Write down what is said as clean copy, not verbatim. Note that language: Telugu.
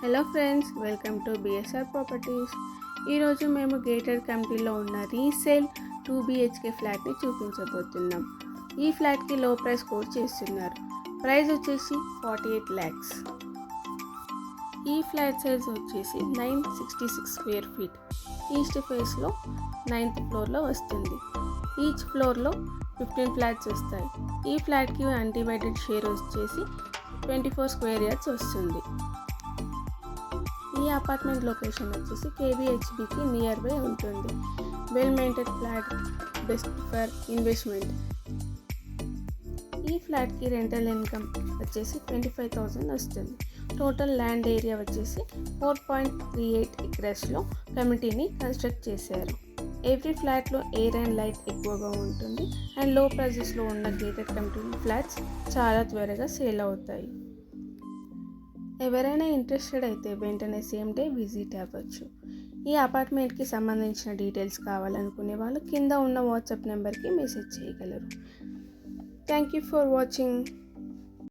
Hello friends, welcome to BSR properties. ఈరోజు మేము గేటెడ్ కమిటీలో ఉన్న రీసేల్ 2 BHK ఫ్లాట్ని చూపించబోతున్నాం. ఈ ఫ్లాట్కి లో ప్రైస్ కోట్ చేస్తున్నారు. ప్రైస్ వచ్చేసి 48 lakhs. ఈ ఫ్లాట్ సైజ్ వచ్చేసి 966 స్క్వేర్ ఫీట్. ఈస్ట్ ఫేస్లో 9th ఫ్లోర్లో వస్తుంది. ఈచ్ ఫ్లోర్లో 15 ఫ్లాట్స్ వస్తాయి. ఈ ఫ్లాట్కి అన్డివైడెడ్ షేర్ వచ్చేసి 24 స్క్వేర్ యార్డ్స్ వస్తుంది. ఈ అపార్ట్మెంట్ లొకేషన్ వచ్చేసి KBHBకి నియర్ బై ఉంటుంది. Well maintain flat, best for investment. ఈ ఫ్లాట్కి రెంటల్ ఇన్కమ్ వచ్చేసి 25,000 వస్తుంది. టోటల్ ల్యాండ్ ఏరియా వచ్చేసి 4.38 acresలో కమిటీని కన్స్ట్రక్ట్ చేశారు. ఎవ్రీ ఫ్లాట్లో ఎయిర్ అండ్ లైట్ ఎక్కువగా ఉంటుంది అండ్ లో ప్రైజెస్లో ఉన్న గేటెడ్ కమిటీ ఫ్లాట్స్ చాలా త్వరగా సేల్ అవుతాయి. ఎవరైనా ఇంట్రెస్టెడ్ అయితే వెంటనే సేమ్ డే విజిట్ అవ్వచ్చు. ఈ అపార్ట్మెంట్కి సంబంధించిన డీటెయిల్స్ కావాలనుకునే వాళ్ళు కింద ఉన్న వాట్సాప్ నెంబర్కి మెసేజ్ చేయగలరు. Thank you for watching.